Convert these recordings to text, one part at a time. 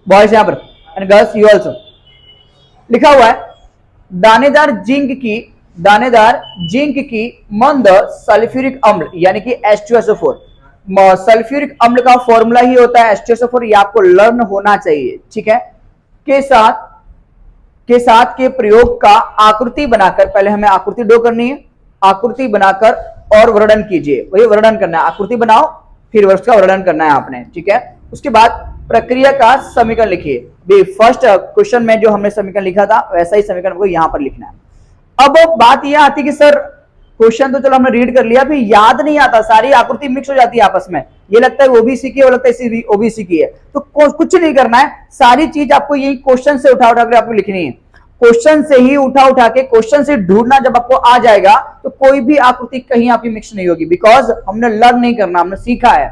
Boys यहाँ पर, and girls you also. लिखा हुआ है दानेदार जिंक की मंद सल्फ्यूरिक अम्ल यानी कि H2SO4। सल्फ्यूरिक अम्ल का फॉर्मूला ही होता है H2SO4, ये आपको लर्न होना चाहिए, ठीक है। के साथ के प्रयोग का आकृति बनाकर, पहले हमें आकृति ड्रॉ करनी है, आकृति बनाकर और वर्णन कीजिए। वही वर्णन करना है, आकृति बनाओ फिर उसका वर्णन करना है आपने, ठीक है। उसके बाद प्रक्रिया का समीकरण लिखिए। फर्स्ट क्वेश्चन में जो हमने समीकरण लिखा था वैसा ही समीकरण को यहां पर लिखना है। अब बात यह आती कि सर क्वेश्चन तो चलो हमने रीड कर लिया, फिर याद नहीं आता, सारी आकृति मिक्स हो जाती है आपस में, ये लगता है ओबीसी की है, वो लगता है ओबीसी की है, तो कुछ नहीं करना है, सारी चीज आपको यही क्वेश्चन से उठा उठा कर आपको लिखनी है। क्वेश्चन से ही उठा के क्वेश्चन से ढूंढना जब आपको आ जाएगा तो कोई भी आकृति कहीं आपकी मिक्स नहीं होगी, बिकॉज हमने लर्न नहीं करना, हमने सीखा है,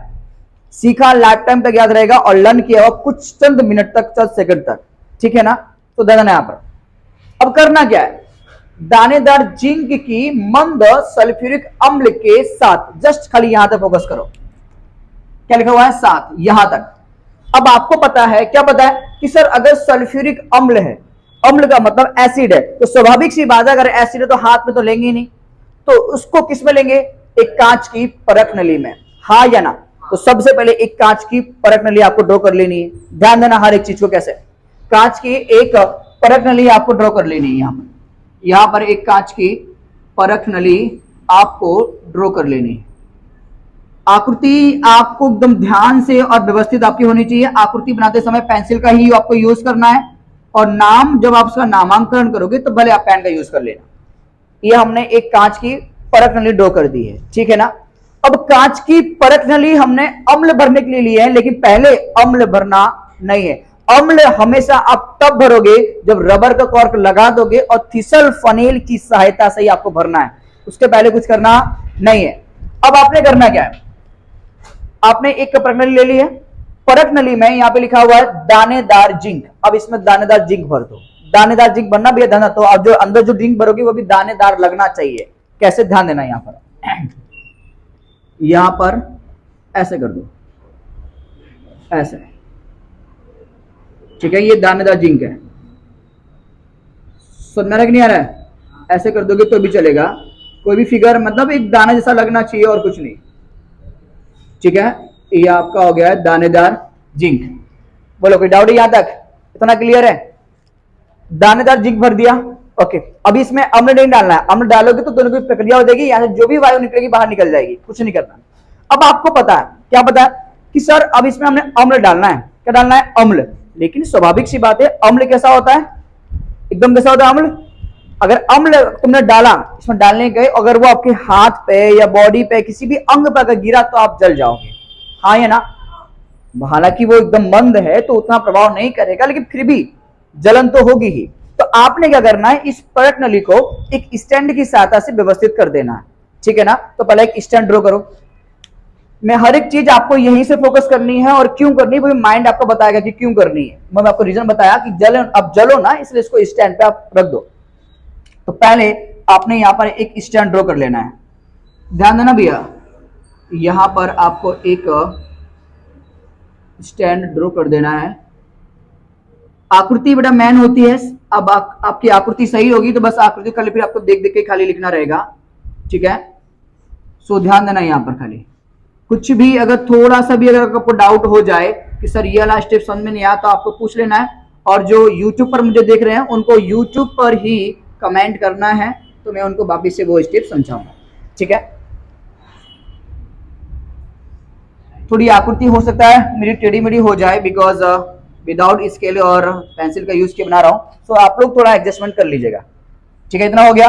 सीखा लाइफ टाइम तक याद रहेगा, और लर्न किया हुआ कुछ चंद मिनट तक, चंद सेकंड तक, ठीक है ना। तो देखना यहां पर अब करना क्या है, दानेदार जिंक की मंद सल्फ्यूरिक अम्ल के साथ, जस्ट खाली यहां तक फोकस करो, क्या लिखा हुआ है साथ, यहां तक। अब आपको पता है, क्या पता है कि सर अगर सल्फ्यूरिक अम्ल है, अम्ल का मतलब एसिड है, तो स्वाभाविक सी बात है अगर एसिड है तो हाथ में तो लेंगे ही नहीं, तो उसको किस में लेंगे, एक कांच की परख नली में, हाँ या ना। तो सबसे पहले एक कांच की परख नली आपको ड्रॉ कर लेनी है, ध्यान देना हर एक चीज को कैसे, कांच की एक परख नली आपको ड्रॉ कर लेनी है, यहां पर एक कांच की परख नली आपको ड्रॉ कर लेनी है। आकृति आपको एकदम ध्यान से और व्यवस्थित आपकी होनी चाहिए, आकृति बनाते समय पेंसिल का ही आपको यूज करना है, और नाम जब आप उसका नामांकन करोगे तो भले आप पेन का यूज कर लेना। ये हमने एक कांच की परख नली ड्रॉ कर दी है, ठीक है ना। अब कांच की परख नली हमने अम्ल भरने के लिए ली है, लेकिन पहले अम्ल भरना नहीं है, अम्ल हमेशा आप तब भरोगे जब रबर का कॉर्क लगा दोगे और थिसल फनेल की सहायता से ही आपको भरना है, उसके पहले कुछ करना नहीं है। अब आपने करना क्या है, आपने एक परख नली ले ली है, परख नली में यहां पे लिखा हुआ है दानेदार जिंक, अब इसमें दानेदार जिंक भर दो, दानेदार जिंक बनना भी है ध्यान, तो अब जो अंदर जो जिंक भरोगे वो भी दानेदार लगना चाहिए, कैसे ध्यान देना, यहां पर ऐसे कर दो, ऐसे, ठीक है, ये दानेदार जिंक है, समझ में नहीं आ रहा है, ऐसे कर दोगे तो भी चलेगा, कोई भी फिगर मतलब एक दाना जैसा लगना चाहिए और कुछ नहीं, ठीक है। ये आपका हो गया है दानेदार जिंक। बोलो कोई डाउट है यहां तक, इतना क्लियर है, दानेदार जिंक भर दिया, ओके। अभी इसमें अम्ल नहीं डालना है, अम्ल डालोगे तो दोनों की प्रक्रिया हो जाएगी, यहां से जो भी वायु निकलेगी बाहर निकल जाएगी, कुछ नहीं करना। अब आपको पता है, क्या पता है कि सर अब इसमें हमने अम्ल डालना है, क्या डालना है, अम्ल, लेकिन स्वाभाविक सी बात है अम्ल कैसा होता है, एकदम कैसा होता है अम्ल, अगर अम्ल तुमने डाला, इसमें डालने गए, अगर वो आपके हाथ पे या बॉडी पे किसी भी अंग पर अगर गिरा तो आप जल जाओगे, हाँ या ना। हालांकि वो एकदम मंद है तो उतना प्रभाव नहीं करेगा, लेकिन फिर भी जलन तो होगी ही। तो आपने क्या करना है, इस परख नली को एक स्टैंड की सहायता से व्यवस्थित कर देना है, ठीक है ना। तो पहले एक स्टैंड ड्रॉ करो, मैं हर एक चीज आपको यहीं से फोकस करनी है, और क्यों करनी है वो माइंड आपको बताएगा कि क्यों करनी है, मैं आपको रीजन बताया कि अब जलो ना, इसलिए इसको स्टैंड पे आप रख दो। तो पहले आपने यहां पर एक स्टैंड ड्रॉ कर लेना है, ध्यान देना भैया, यहां पर आपको एक स्टैंड ड्रॉ कर देना है। आकृति बेटा मैन होती है, अब आपकी आकृति सही होगी तो बस आकृति खाली फिर आपको देख देख के खाली लिखना रहेगा, ठीक है। सो ध्यान देना यहां पर, खाली कुछ भी अगर थोड़ा सा भी अगर आपको डाउट हो जाए कि सर ये वाला स्टेप समझ में नहीं आया तो आपको पूछ लेना है, और जो यूट्यूब पर मुझे देख रहे हैं उनको यूट्यूब पर ही कमेंट करना है, तो मैं उनको वापिस से वो स्टेप समझाऊंगा, ठीक है। थोड़ी आकृति हो सकता है मेरी टेढ़ी मेढ़ी हो जाए, बिकॉज विदाउट स्केल और पेंसिल का यूज के बना रहा हूं, तो आप लोग थोड़ा एडजस्टमेंट कर लीजिएगा, ठीक है। इतना हो गया।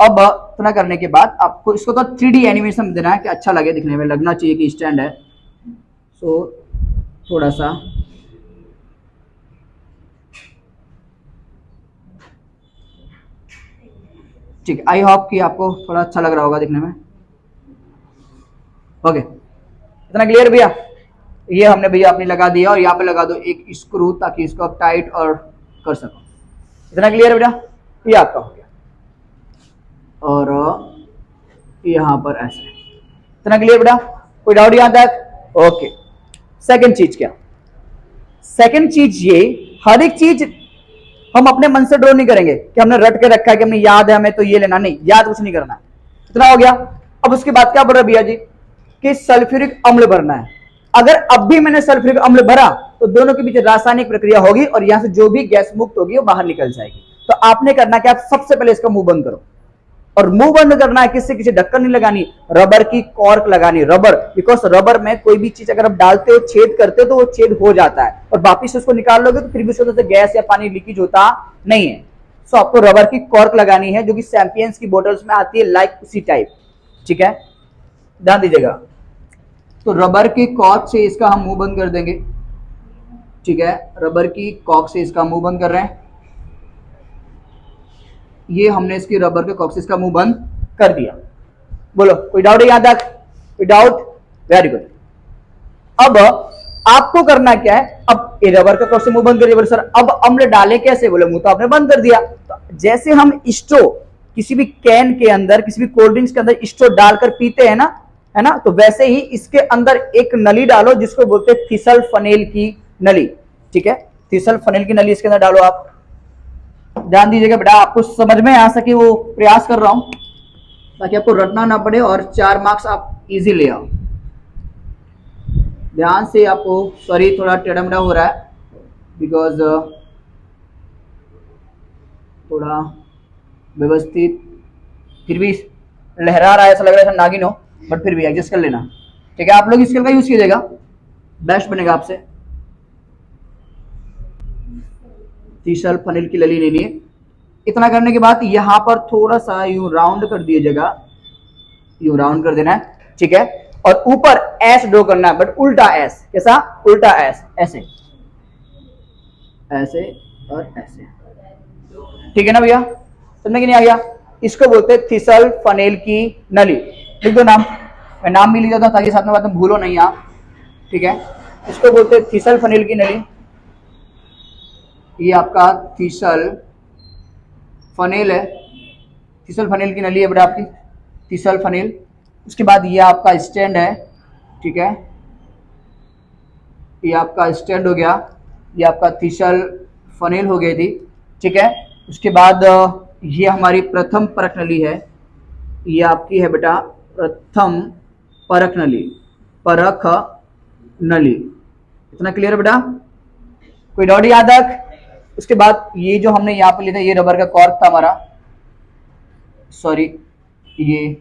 अब इतना करने के बाद आपको इसको तो 3D एनिमेशन देना है कि अच्छा लगे दिखने में, लगना चाहिए कि स्टैंड है, सो थोड़ा सा ठीक है, आई होप कि आपको थोड़ा अच्छा लग रहा होगा दिखने में, ओके। इतना क्लियर भैया, ये हमने भैया अपनी लगा दिया, और यहाँ पे लगा दो एक स्क्रू ताकि इसको आप टाइट और कर सको, इतना क्लियर बेटा, ये आपका हो गया, और यहां पर ऐसे, इतना क्लियर बेटा, कोई डाउट यहां तक, ओके। सेकंड चीज क्या, सेकंड चीज ये, हर एक चीज हम अपने मन से ड्रॉ नहीं करेंगे कि हमने रट के रखा है कि हमें याद है हमें तो ये लेना, नहीं, याद कुछ नहीं करना। कितना हो गया? अब उसके बाद क्या बोल रहा भैया जी कि सल्फ्यूरिक अम्ल भरना है। अगर अब भी मैंने सल्फ्यूरिक अम्ल भरा तो दोनों के बीच रासायनिक प्रक्रिया होगी और यहां से जो भी गैस मुक्त होगी वो बाहर निकल जाएगी। तो आपने करना क्या, आप सबसे पहले इसका मुंह बंद करो, और मुंह बंद करना है किससे, किसी ढक्कन नहीं लगानी, रबर की कॉर्क लगानी, रबर, बिकॉज रबर में कोई भी चीज अगर आप डालते हो छेद करते हो तो वो छेद हो जाता है और वापिस उसको निकाल लोगे तो फिर भी उसके गैस या पानी लीकेज होता नहीं है। सो आपको रबर की कॉर्क लगानी है जो कि सैम्पियंस की बोतल्स में आती है, लाइक उसी टाइप। ठीक है, ध्यान दीजिएगा। तो रबर की कॉर्क से इसका हम मुंह बंद कर देंगे। ठीक है, रबर की कॉर्क से इसका मुंह बंद कर रहे हैं। ये हमने इसकी रबर के कॉर्क से इसका मुंह बंद कर दिया। बोलो कोई डाउट है यहां तक? कोई डाउट? Very good. अब आपको करना क्या है, अब ये रबर का कॉर्क से मुंह बंद कर दिया। सर अब अम्ल डाले कैसे? बोले मुंह तो आपने बंद कर दिया। तो जैसे हम स्ट्रो किसी भी कैन के अंदर, किसी भी कोल्ड ड्रिंक्स के अंदर स्ट्रो डालकर पीते हैं ना, है ना, तो वैसे ही इसके अंदर एक नली डालो जिसको बोलते हैं थिसल फनेल की नली। ठीक है, थिसल फनेल की नली इसके अंदर डालो आप। ध्यान दीजिएगा बेटा, आपको समझ में आ सके वो प्रयास कर रहा हूं ताकि आपको रटना ना पड़े और 4 मार्क्स आप इजी ले आओ। ध्यान से आपको, सॉरी थोड़ा टेढ़ा मेढ़ा हो रहा है बिकॉज थोड़ा व्यवस्थित, फिर भी लहरा रहा है, ऐसा लग रहा है नागिन हो, बट फिर भी एडजस्ट कर लेना। ठीक है, आप लोग स्केल का यूज कीजिएगा, बेस्ट बनेगा आपसे। तीसल फनेल की लली लेनी है। इतना करने के बाद यहां पर थोड़ा सा यूं राउंड कर दीजिएगा, यूं राउंड कर देना है। ठीक है, और ऊपर एस ड्रॉ करना है, बट उल्टा एस। कैसा? उल्टा एस, ऐसे ऐसे और ऐसे। ठीक है ना भैया, समझ में नहीं आ गया? इसको बोलते हैं थिसल फनेल की नली। लिख दो नाम, मैं नाम भी लिख देता हूं ताकि साथ में बात में भूलो नहीं आप। ठीक है, इसको बोलते हैं थिसल फनेल की नली। ये आपका थिसल फनेल है, थिसल फनेल की नली है बेटा आपकी, थिसल फनेल। उसके बाद ये आपका स्टैंड है। ठीक है, ये आपका स्टैंड हो गया, ये आपका थिसल फनेल हो गई थी। ठीक है, उसके बाद ये हमारी प्रथम परख नली है, ये आपकी है बेटा प्रथम परख नली, परख नली। इतना क्लियर है बेटा? कोई डाउट याद तक? उसके बाद ये जो हमने यहाँ पे लिया था, ये रबर का कॉर्क था हमारा, सॉरी ये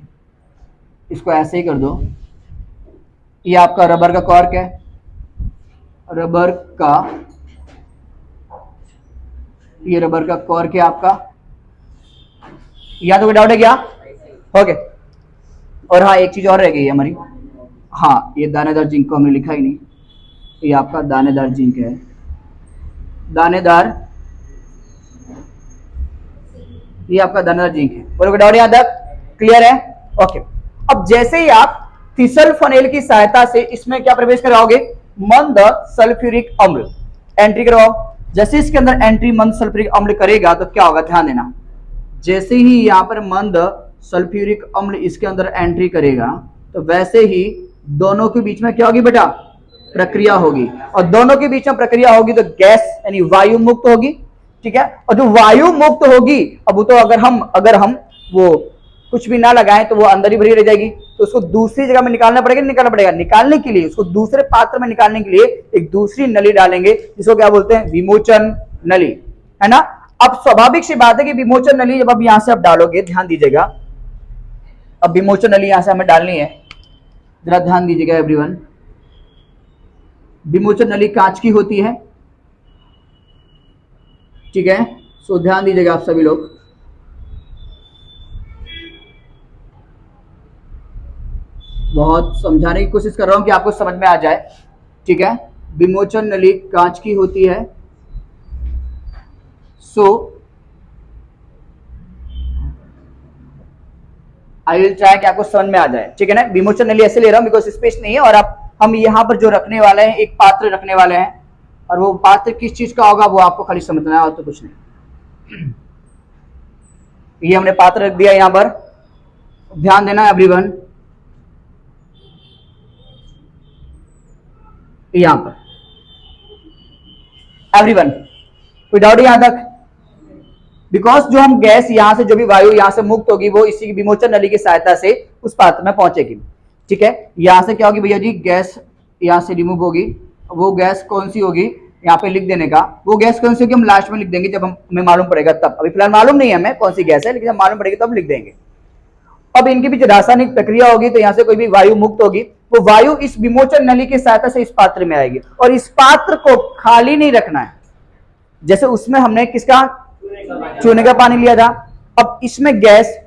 इसको ऐसे ही कर दो। ये आपका रबर का कॉर्क है, रबर का, ये रबर का कॉर्क है आपका। यहाँ तो कोई डाउट है क्या? ओके। और हाँ, एक चीज और रह गई है हमारी, हाँ ये दानेदार जिंक को हमने लिखा ही नहीं, ये आपका दानेदार जिंक है, दानेदार, ये आपका दानेदार जिंक है। बोलो डाउट यहाँ तक क्लियर है? ओके। अब जैसे ही आप थिसल फनेल की सहायता से इसमें क्या प्रवेश कराओगे, मंद सल्फ्यूरिक अम्ल एंट्री करवाओ। जैसे इसके अंदर एंट्री मंद सल्फ्यूरिक अम्ल करेगा तो क्या होगा, ध्यान देना। जैसे ही यहाँ पर मंद सल्फ्यूरिक अम्ल इसके अंदर एंट्री करेगा तो वैसे ही दोनों के बीच में क्या होगी बेटा, प्रक्रिया होगी, और दोनों के बीच में प्रक्रिया होगी तो गैस यानी वायु मुक्त होगी। ठीक है, और जो वायु मुक्त होगी, अब वो तो अगर हम वो कुछ भी ना लगाएं तो वो अंदर ही भरी रह जाएगी, तो उसको दूसरी जगह में निकालना पड़ेगा, निकालना पड़ेगा। निकालने के लिए उसको दूसरे पात्र में निकालने के लिए एक दूसरी नली डालेंगे जिसको क्या बोलते हैं, विमोचन नली, है ना। अब स्वाभाविक सी बात है कि विमोचन नली जब अब यहां से आप डालोगे, ध्यान दीजिएगा, अब विमोचन नली यहां से हमें डालनी है, जरा ध्यान दीजिएगा एवरीवन। विमोचन नली कांच की होती है। ठीक है, सो ध्यान दीजिएगा आप सभी लोग। बहुत समझाने की कोशिश कर रहा हूं कि आपको समझ में आ जाए। ठीक है, विमोचन नली कांच की होती है। सो आई विल ट्राई कि आपको समझ में आ जाए। ठीक है ना, विमोचन नली ऐसे ले रहा हूं बिकॉज स्पेस नहीं है, और आप हम यहाँ पर जो रखने वाले हैं, एक पात्र रखने वाले हैं, और वो पात्र किस चीज का होगा वो आपको खाली समझना है और तो कुछ नहीं। ये हमने पात्र रख दिया यहाँ पर, ध्यान देना एवरीवन। यहाँ पर एवरीवन, कोई डाउट है यहां तक? बिकॉज जो हम गैस यहां से, जो भी वायु यहां से मुक्त होगी वो इसी विमोचन नली की सहायता से उस पात्र में पहुंचेगी। ठीक है, यहां से क्या होगी भैया जी, गैस यहां से रिमूव होगी। वो गैस कौन सी होगी, यहाँ पे लिख देने का, वो गैस कौन सी होगी हम लास्ट में लिख देंगे जब हमें मालूम पड़ेगा तब। अभी फिलहाल मालूम नहीं है हमें कौन सी गैस है, लेकिन जब मालूम पड़ेगी तब लिख देंगे। अब इनके बीच रासायनिक प्रक्रिया होगी, तो यहां से कोई भी वायु मुक्त होगी, वो वायु इस विमोचन नली की सहायता से इस पात्र में आएगी। और इस पात्र को खाली नहीं रखना है, जैसे उसमें हमने किसका, चूने का पानी लिया था। अब इसमें गैस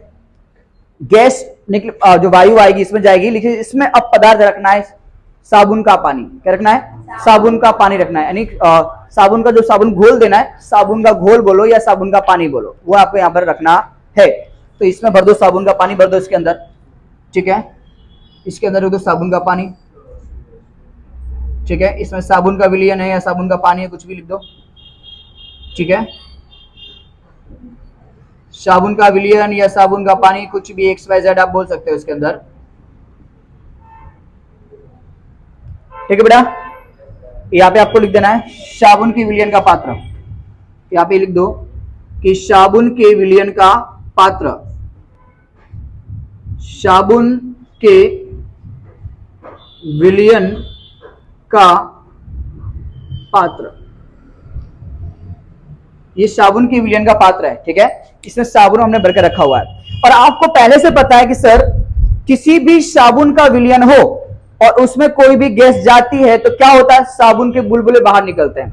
निकल, जो वायु आएगी इसमें जाएगी, लेकिन इसमें अब पदार्थ रखना है, साबुन का पानी। क्या रखना है, साबुन का पानी रखना है, यानी साबुन का जो साबुन घोल देना है, साबुन का घोल बोलो या साबुन का पानी बोलो, वो आपको यहाँ पर रखना है। तो इसमें भर दो साबुन का पानी, भर दो इसके अंदर। ठीक है, इसके अंदर रख दो साबुन का पानी। ठीक है, इसमें साबुन का विलयन है या साबुन का पानी है, कुछ भी लिख दो। ठीक है, साबुन का विलयन या साबुन का पानी, कुछ भी XYZ आप बोल सकते हो इसके अंदर। ठीक है बेटा, यहाँ पे आपको लिख देना है साबुन के विलयन का पात्र। यहाँ पे लिख दो कि साबुन के विलयन का पात्र, साबुन के विलयन का पात्र, ये साबुन के विलयन का पात्र है। ठीक है, इसमें साबुन हमने भर के रखा हुआ है। और आपको पहले से पता है कि सर किसी भी साबुन का विलयन हो और उसमें कोई भी गैस जाती है तो क्या होता है, साबुन के बुलबुले बाहर निकलते हैं,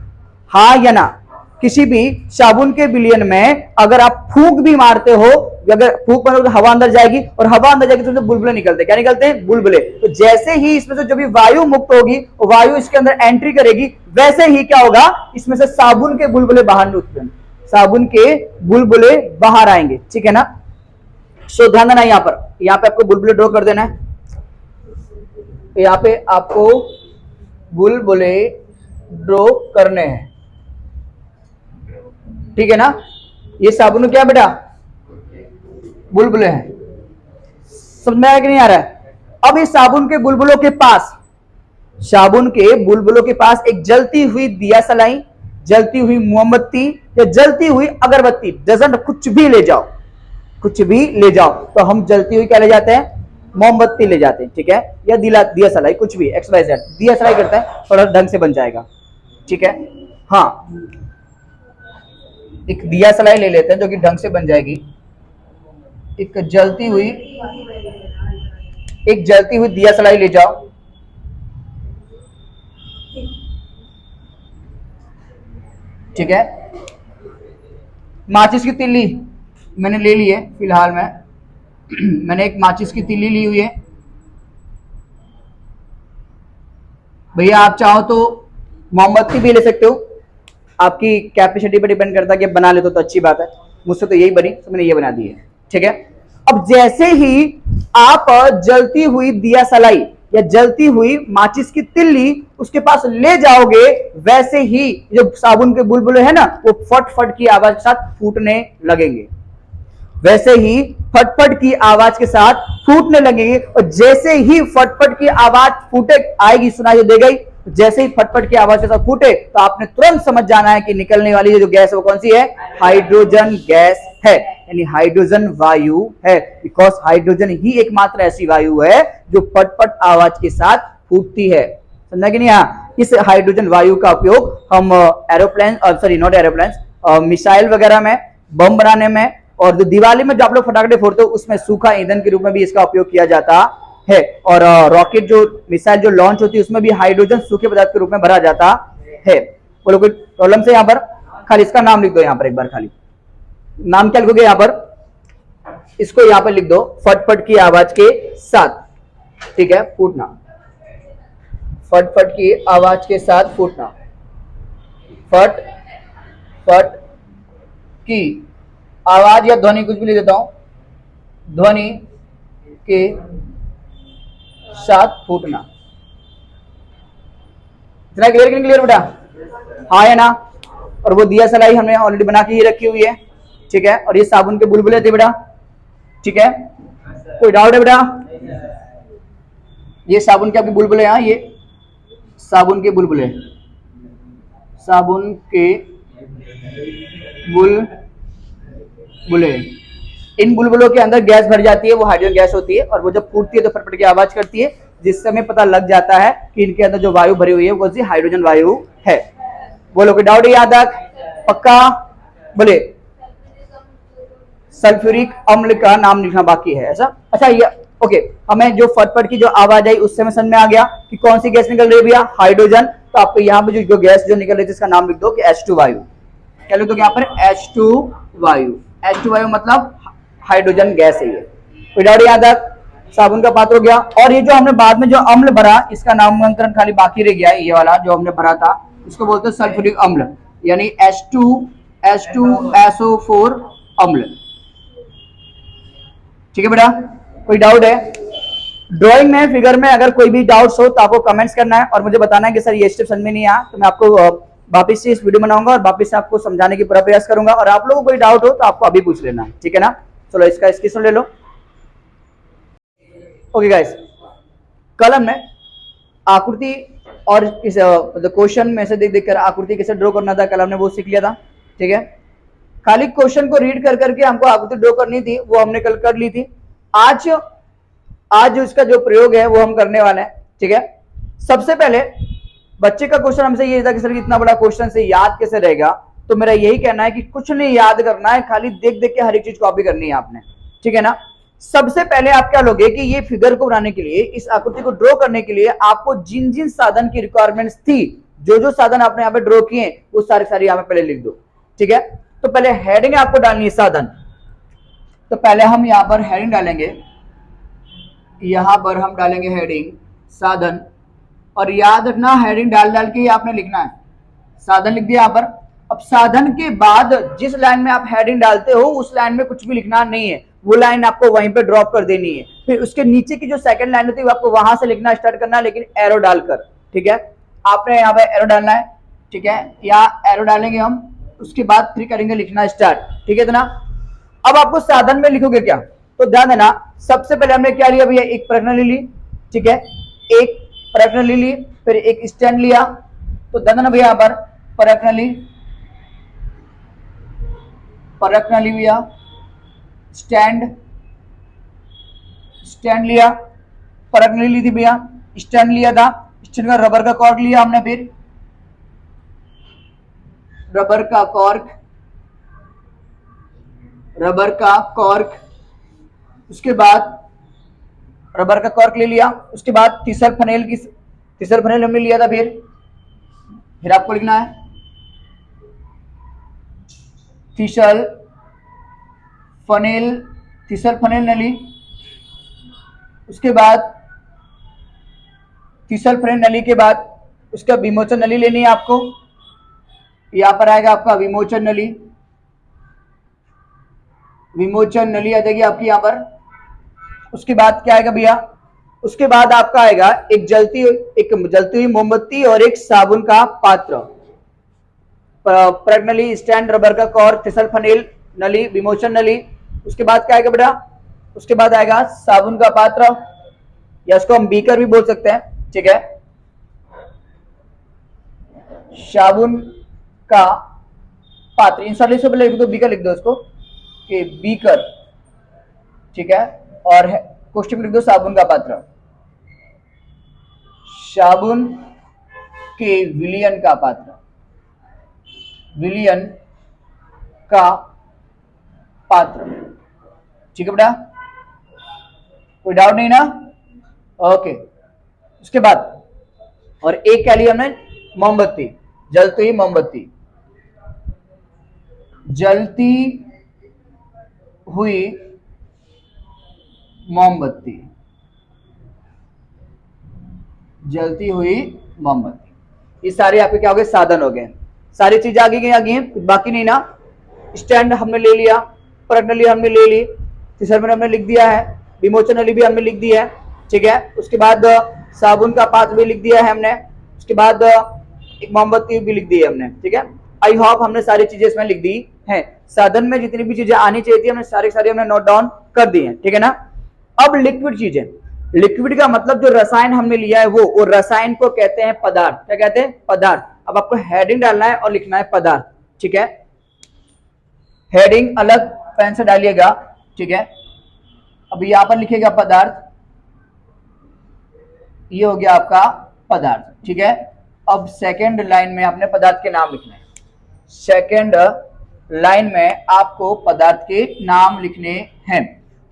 हाँ या ना? किसी भी साबुन के विलयन में अगर आप फूंक भी मारते हो, अगर फूंक मारोगे तो हवा अंदर जाएगी, और हवा अंदर जाएगी तो बुलबुले निकलते हैं। क्या निकलते हैं, बुलबुले। तो जैसे ही इसमें से जो भी वायु मुक्त होगी, वायु इसके अंदर एंट्री करेगी, वैसे ही क्या होगा, इसमें से साबुन के बुलबुले बाहर निकलेंगे, साबुन के बुलबुले बाहर आएंगे। ठीक है ना? सो ध्यान देना, यहाँ पे आपको बुलबुले ड्रॉ कर देना है। यहाँ पे आपको बुलबुले ड्रॉ करने हैं। ठीक है ना? ये साबुन क्या बेटा, बुलबुले हैं। समझ में आ रहा है कि नहीं आ रहा है? अब इस साबुन के बुलबुलों के पास, साबुन के बुलबुलों के पास एक जलती हुई दिया सलाई, जलती हुई मोमबत्ती या जलती हुई अगरबत्ती, डजन कुछ भी ले जाओ, कुछ भी ले जाओ। तो हम जलती हुई क्या ले जाते हैं, मोमबत्ती ले जाते हैं। ठीक है, या दिया सलाई, कुछ भी XYZ, दिया सलाई करते हैं, थोड़ा ढंग से बन जाएगा। ठीक है, हाँ, एक दिया सलाई ले लेते हैं जो कि ढंग से बन जाएगी। एक जलती हुई दिया सलाई ले जाओ। ठीक है, माचिस की तिल्ली मैंने ले ली है फिलहाल में मैंने एक माचिस की तिल्ली ली हुई है। भैया आप चाहो तो मोमबत्ती भी ले सकते हो, आपकी कैपेसिटी पर डिपेंड करता है कि बना ले तो अच्छी बात है। मुझसे तो यही बनी तो मैंने ये बना दी है। ठीक है, अब जैसे ही आप जलती हुई दिया सलाई या जलती हुई माचिस की तिल्ली उसके पास ले जाओगे, वैसे ही जो साबुन के बुलबुले हैं ना, वो फट फट की आवाज के साथ फूटने लगेंगे, वैसे ही फटफट की आवाज के साथ फूटने लगेंगे। और जैसे ही फटफट की आवाज फूटे आएगी, सुनाई दे गई, जैसे ही फटफट की आवाज के साथ फूटे तो आपने तुरंत समझ जाना है कि निकलने वाली जो गैस है वो कौन सी है, हाइड्रोजन गैस है, यानी हाइड्रोजन वायु है। बिकॉज हाइड्रोजन ही एकमात्र ऐसी वायु है जो फटफट आवाज के साथ फूटती है। समझा कि नहीं? हाँ, इस हाइड्रोजन वायु का उपयोग हम aeroplane, sorry not aeroplane, missile वगैरह में, बम बनाने में, और जो दिवाली में जो आप लोग फटाखे फोड़ते हो उसमें सूखा ईंधन के रूप में भी इसका उपयोग किया जाता है। और रॉकेट जो मिसाइल जो लॉन्च होती है उसमें भी हाइड्रोजन सूखे पदार्थ के रूप में भरा जाता है। बोलो कोई प्रॉब्लम से? यहाँ पर खाली इसका नाम लिख दो, यहाँ पर एक बार खाली नाम क्या लिखोगे यहाँ पर, इसको यहाँ पर लिख दो, फटफट की आवाज के साथ। ठीक है, फूटना, फटफट की आवाज के साथ फूटना, फट फट की आवाज या ध्वनि, कुछ भी ले देता हूं, ध्वनि के साथ फूटना। इतना क्लियर कि नहीं क्लियर बेटा? हाँ है ना? और वो दिया सलाई हमने ऑलरेडी बना के ही रखी हुई है। ठीक है, और ये साबुन के बुलबुले थे बेटा। ठीक है, कोई डाउट है बेटा? ये साबुन के आपके बुलबुले, हाँ ये साबुन के बुलबुले, साबुन के बुलबुले, इन बुलबुलों के अंदर गैस भर जाती है, वो हाइड्रोजन गैस होती है, और वो जब फूटती है तो फटफट की आवाज करती है, जिससे हमें पता लग जाता है कि इनके अंदर जो वायु भरी हुई है वो सी हाइड्रोजन वायु है। बोलो कोई डाउट याद तक? पक्का? बोले सल्फ्यूरिक अम्ल का नाम लिखना बाकी है ऐसा। अच्छा ये ओके, हमें जो फटफट की जो आवाज आई उससे हमें समझ में आ गया कि कौन सी गैस निकल रही है भैया, हाइड्रोजन। तो आपको यहाँ पे जो गैस जो निकल रही है इसका नाम लिख दो कि H2 वायु। क्या लिख दो यहाँ पर? H2 वायु। H2 वायु मतलब हाइड्रोजन गैस है ये। कोई डाउट यहाँ तक? साबुन का पात्र हो गया। और ये जो हमने बाद में जो अम्ल भरा इसका नामकरण खाली बाकी रह गया, ये वाला जो हमने भरा था इसको बोलते हैं सल्फ्यूरिक अम्ल, यानी H2SO4 अम्ल। ठीक है बेटा, कोई डाउट है? ड्राइंग में फिगर में अगर कोई भी डाउट्स हो तो आपको कमेंट्स करना है और मुझे बताना है कि सर ये स्टेप समझ में नहीं आया, तो मैं आपको वापस से इस वीडियो बनाऊंगा और वापस से आपको समझाने की पूरा प्रयास करूंगा। और आप लोगों को कोई डाउट हो तो आपको अभी पूछ लेना है, ठीक है ना? चलो इसका स्क्रीनशॉट ले लो। ओके गाइस, कल हमने आकृति और इस क्वेश्चन में से देख कर आकृति कैसे ड्रॉ करना था, कल हमने वो सीख लिया था। ठीक है, खाली क्वेश्चन को रीड कर करके हमको आकृति ड्रॉ करनी थी, वो हमने कल कर ली थी। आज इसका जो प्रयोग है वो हम करने वाले हैं। ठीक है, सबसे पहले बच्चे का क्वेश्चन हमसे ये था कि सर इतना बड़ा क्वेश्चन से याद कैसे रहेगा, तो मेरा यही कहना है कि कुछ नहीं याद करना है, खाली देख देख के हर एक चीज कॉपी करनी है आपने। ठीक है ना? सबसे पहले आप क्या लोगे कि ये फिगर को बनाने के लिए, इस आकृति को ड्रॉ करने के लिए आपको जिन जिन साधन की रिक्वायरमेंट्स थी, जो जो साधन आपने यहाँ पे ड्रॉ किए वो सारे सारे यहाँ पे पहले लिख दो। ठीक है, तो पहले हेडिंग आपको डालनी है साधन, तो पहले हम यहाँ पर हेडिंग डालेंगे, यहां पर हम डालेंगे हेडिंग साधन, और याद रखना हेडिंग डाल डाल के आपने लिखना है। साधन लिख दिया यहाँ पर। अब साधन के बाद जिस लाइन में आप हेडिंग डालते हो उस लाइन में कुछ भी लिखना नहीं है, वो लाइन आपको वहीं पे ड्रॉप कर देनी है। फिर उसके नीचे की जो सेकंड लाइन होती है वो आपको वहां से लिखना स्टार्ट करना है, लेकिन एरो डालकर। ठीक है, आपने यहाँ पे एरो डालना है। ठीक है, यहाँ एरो डालेंगे हम, उसके बाद फिर करेंगे लिखना स्टार्ट। ठीक है ना? अब आपको साधन में लिखोगे क्या, तो ध्यान देना, सबसे पहले हमने क्या लिया भैया, एक प्रश्न ली। ठीक है, एक प्रश्न ली, फिर एक स्टैंड लिया, तो ध्यान देना भैया यहाँ पर प्रश्न ली भैया, स्टैंड लिया, प्रश्न ली थी भैया, स्टैंड लिया था, स्टैंड का रबर का कॉर्क लिया हमने, फिर रबर का कॉर्क, उसके बाद रबर का कॉर्क ले लिया, उसके बाद तीसर फनेल हमने लिया था, फिर आपको लिखना है तीसर फनेल नली, उसके बाद तीसर फनेल नली के बाद उसका विमोचन नली लेनी है आपको। यहां पर आएगा आपका विमोचन नली आ जाएगी आपकी यहाँ पर। उसके बाद क्या आएगा भैया, उसके बाद आपका आएगा एक जलती हुई मोमबत्ती और एक साबुन का पात्र, प्रज्ञ स्टैंड, रबर का कॉर्क, फिसल फनेल नली, विमोचन नली। उसके बाद क्या आएगा बेटा, उसके बाद आएगा साबुन का पात्र, या उसको हम बीकर भी बोल सकते हैं। ठीक है, साबुन का पात्र, इन सारे से पहले लिख दो, बीकर लिख दो उसको कि बीकर। ठीक है, और क्वेश्चन में लिख दो साबुन का पात्र, साबुन के विलयन का पात्र, विलयन का पात्र। ठीक है बेटा, कोई डाउट नहीं ना? ओके, उसके बाद और एक क्या लिया हमने, मोमबत्ती, जलती हुई मोमबत्ती, जलती हुई मोमबत्ती, जलती हुई मोमबत्ती। ये सारे आपके क्या हो गए, साधन हो गए। सारी चीजें आगे गई, बाकी नहीं ना। स्टैंड हमने ले लिया, प्रज्ञ हमने ले ली, तीसर में हमने लिख दिया है, विमोचन नली भी हमने लिख दिया है। ठीक है, उसके बाद साबुन का पात्र भी लिख दिया है हमने, उसके बाद एक मोमबत्ती भी लिख दी है हमने। ठीक है, आई होप हमने सारी चीजें इसमें लिख दी है। साधन में जितनी भी चीजें आनी चाहिए थी हमने सारी हमने नोट डाउन कर दी है। ठीक है ना? अब लिक्विड चीजें, लिक्विड का मतलब जो रसायन हमने लिया है वो रसायन को कहते हैं पदार्थ। क्या कहते हैं? पदार्थ। अब आपको हेडिंग डालना है और लिखना है पदार्थ, ठीक है। हेडिंग अलग पेन से डालिएगा, ठीक है। अब यहां पर लिखिएगा पदार्थ, ये हो गया आपका पदार्थ, ठीक है। अब सेकंड लाइन में आपने पदार्थ के नाम लिखने हैं, सेकंड लाइन में आपको पदार्थ के नाम लिखने हैं।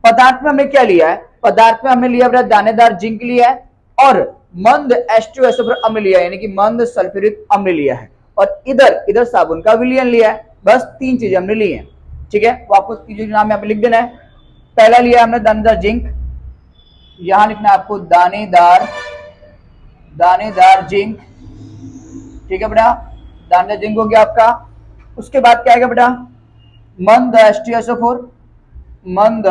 पदार्थ में हमने क्या लिया है, पदार्थ में हमने लिया अपना दानेदार जिंक लिया है और मंद H2SO4 अम्ल लिया है, यानी कि मंद सल्फ्यूरिक अम्ल लिया है, और इधर इधर साबुन का विलयन लिया है। बस 3 चीजें हमने ली हैं, ठीक है। वो आपको चीजों के नाम यहाँ पे लिख देना है। पहला लिया हमने दानेदार जिंक, यहां लिखना है आपको दानेदार जिंक, ठीक है बेटा, दानेदार जिंक हो गया आपका। उसके बाद क्या आएगा बेटा, मंद H2SO4, मंद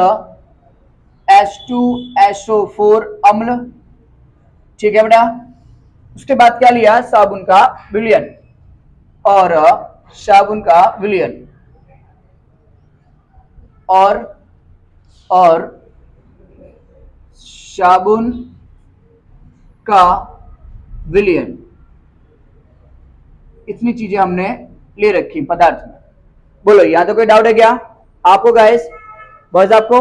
H2SO4 अम्ल, ठीक है बेटा। उसके बाद क्या लिया, साबुन का विलयन, और साबुन का विलयन और साबुन का विलयन, इतनी चीजें हमने ले रखी पदार्थ में। बोलो यहां तो कोई डाउट है क्या आपको गाइस, बॉयज आपको?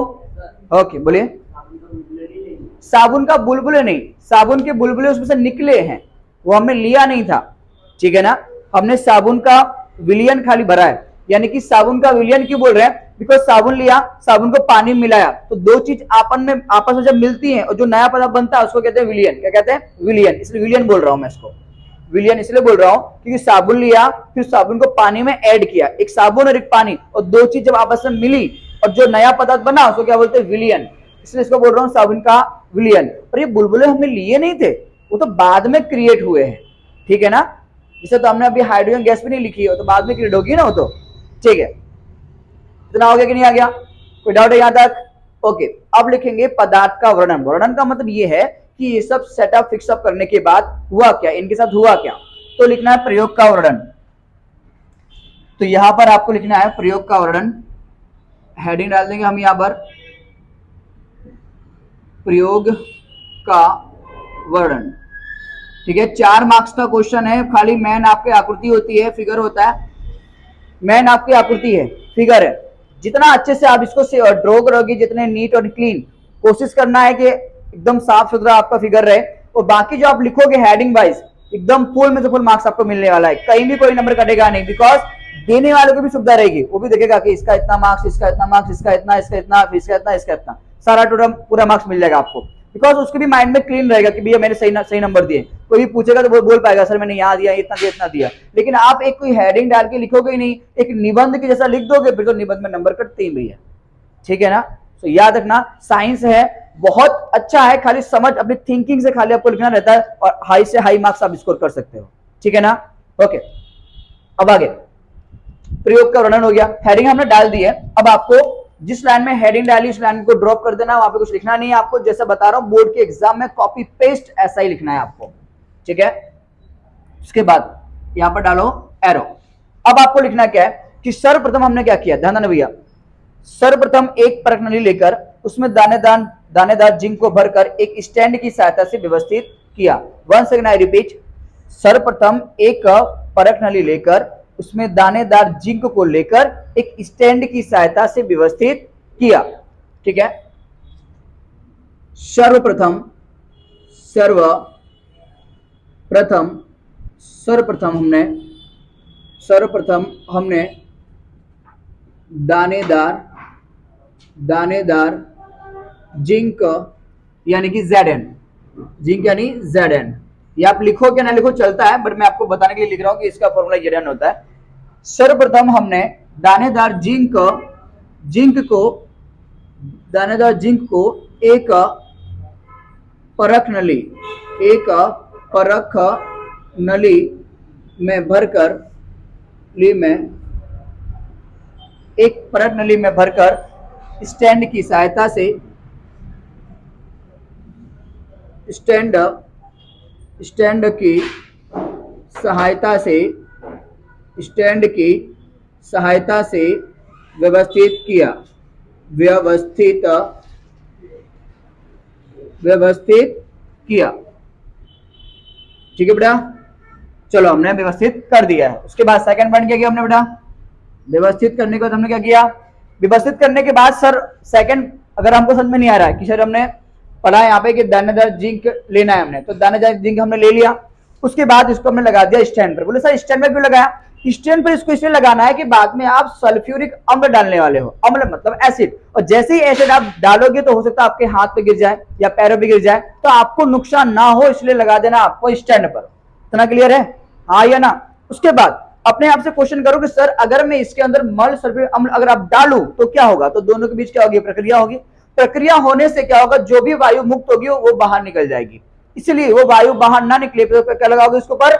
ओके बोलिए। साबुन का बुलबुले नहीं, साबुन के बुलबुले उसमें से निकले हैं, वो हमने लिया नहीं था, ठीक है ना। हमने साबुन का विलयन खाली भरा है, यानी कि साबुन का विलयन क्यों बोल रहे हैं, बिकॉज साबुन लिया, साबुन को पानी में मिलाया, तो दो चीज आपस में जब मिलती हैं और जो नया पदार्थ बनता है उसको कहते हैं विलयन। क्या कहते हैं, विलयन। इसलिए विलयन बोल रहा हूं मैं इसको, विलयन इसलिए बोल रहा हूं क्योंकि साबुन लिया, फिर साबुन को पानी में ऐड किया, एक साबुन और एक पानी, और दो चीज जब आपस में मिली और जो नया पदार्थ बना उसको क्या बोलते हैं, विलयन। इसलिए इसको बोल रहा हूं साबुन का विलयन। और ये बुलबुले हमने लिए नहीं थे, वो तो बाद में क्रिएट हुए हैं, ठीक है ना। जिसे तो हमने अभी हाइड्रोजन गैस भी नहीं लिखी है, तो बाद में क्रिएट होगी ना वो तो, ठीक है। इतना हो गया कि नहीं आ गया, कोई डाउट है यहां तक? ओके, अब लिखेंगे पदार्थ का वर्णन। वर्णन का मतलब ये है कि ये सब सेटअप फिक्सअप करने के बाद हुआ क्या, इनके साथ हुआ क्या, तो लिखना है प्रयोग का वर्णन। तो यहां पर आपको लिखना है प्रयोग का वर्णन, हेडिंग डाल देंगे हम यहां पर, प्रयोग का वर्णन, ठीक है। 4 मार्क्स का क्वेश्चन है, खाली मैन आपकी आकृति होती है, फिगर होता है, मैन आपकी आकृति है, फिगर है। जितना अच्छे से आप इसको ड्रॉ करोगे, जितने नीट और क्लीन, कोशिश करना है कि एकदम साफ सुथरा आपका फिगर रहे, और बाकी जो आप लिखोगे हेडिंग वाइज एकदम फुल में से फुल मार्क्स आपको मिलने वाला है, कहीं भी कोई नंबर कटेगा नहीं, बिकॉज देने वालों को भी सुविधा रहेगी, वो भी देखेगा कि इसका इतना मार्क्स, इसका इतना मार्क्स, इसका इतना, इसका इतना, इसका इतना, इसका इतना, सारा टोटल पूरा मार्क्स मिल जाएगा आपको, बिकॉज उसके भी माइंड में क्लीन रहेगा कि भैया मैंने सही नंबर दिए। कोई भी पूछेगा तो बोल पाएगा सर मैंने यहाँ दिया, इतना दिया, इतना दिया। लेकिन आप एक कोई हेडिंग डाल के लिखोगे ही नहीं, एक निबंध के जैसा लिख दोगे, फिर तो निबंध में नंबर कटते ही भैया, ठीक है ना। तो याद रखना, साइंस है बहुत अच्छा है, खाली समझ अपनी थिंकिंग से खाली आपको लिखना रहता है, और हाई से हाई मार्क्स आप स्कोर कर सकते हो, ठीक है ना। ओके, अब आगे प्रयोग का वर्णन हो गया, हेडिंग हमने डाल दी है। अब आपको जिस लाइन में हेडिंग डाली उस लाइन को ड्रॉप कर देना, वहां पे कुछ लिखना नहीं है आपको, जैसा बता रहा हूं बोर्ड के एग्जाम में कॉपी पेस्ट ऐसा ही लिखना है आपको, ठीक है। उसके बाद यहां पर डालो एरो। अब आपको लिखना क्या है कि सर्वप्रथम हमने क्या किया, ध्यान देना भैया, सर्वप्रथम एक परख नली लेकर उसमें दानेदार जिंक को भरकर एक स्टैंड की सहायता से व्यवस्थित किया। वंस अगेन आई रिपीट, सर्वप्रथम एक परख नली लेकर उसमें दानेदार जिंक को लेकर एक स्टैंड की सहायता से व्यवस्थित किया, ठीक है। सर्वप्रथम हमने दानेदार जिंक यानी कि Zn, जिंक यानी Zn, ये आप लिखो क्या ना लिखो चलता है, बट मैं आपको बताने के लिए लिख रहा हूं कि इसका फॉर्मूला Zn होता है। सर्वप्रथम हमने दानेदार जिंक को एक परख नली में भरकर स्टैंड की सहायता से व्यवस्थित किया, ठीक है बेटा। चलो हमने व्यवस्थित कर दिया है। उसके बाद सेकंड पॉइंट क्या किया हमने बेटा, व्यवस्थित करने के बाद हमने क्या किया, व्यवस्थित करने के बाद सर सेकंड अगर हमको समझ में नहीं आ रहा है कि सर हमने पढ़ा यहाँ पे कि दानेदार जिंक लेना है हमने, तो दानेदार जिंक हमने ले लिया, उसके बाद इसको हमने लगा दिया स्टैंड पर। बोले सर स्टैंड पर क्यों लगाया, स्टैंड पर इसको इसलिए लगाना है कि बाद में आप सल्फ्यूरिक अम्ल डालने वाले हो, अम्ल मतलब एसिड, और जैसे ही एसिड आप डालोगे तो हो सकता है आपके हाथ पे गिर जाए या पैरों पे गिर जाए, तो आपको नुकसान ना हो इसलिए लगा देना आपको स्टैंड पर। इतना क्लियर है, हाँ या ना। उसके बाद अपने आप से क्वेश्चन करो कि सर अगर मैं इसके अंदर मल सल्फ्यूरिक अम्ल अगर आप डालूं तो क्या होगा, तो दोनों के बीच क्या होगी, प्रक्रिया होगी। प्रक्रिया होने से क्या होगा, जो भी वायु मुक्त होगी वो बाहर निकल जाएगी, इसलिए वो वायु बाहर ना निकले तो क्या लगाओगे उसके ऊपर,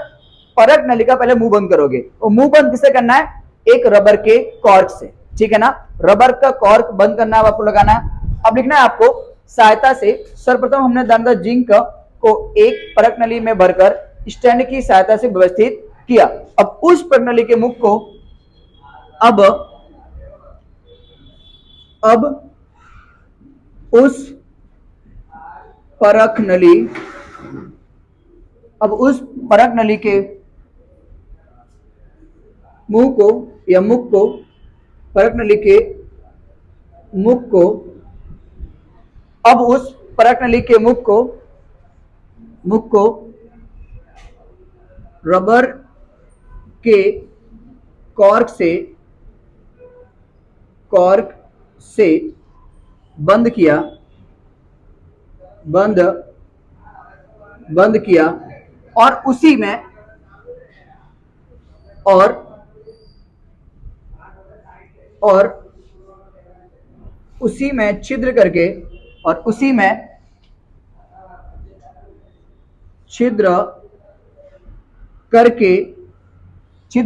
परत नली का पहले मुंह बंद करोगे। वो मुंह बंद किससे करना है, एक रबर के कॉर्क से, ठीक है ना, रबर का कॉर्क बंद करना है आपको, लगाना है। अब लिखना है आपको सहायता से, सर्वप्रथम हमने दानेदार जिंक को एक परत नली में भरकर स्टैंड की सहायता से व्यवस्थित किया। अब उस परत नली के मुख को अब उस परख नली, अब उस परख नली के मुंह को या मुख को, परख नली के मुख को, अब उस परख नली के मुख को रबर के कॉर्क से बंद किया और उसी में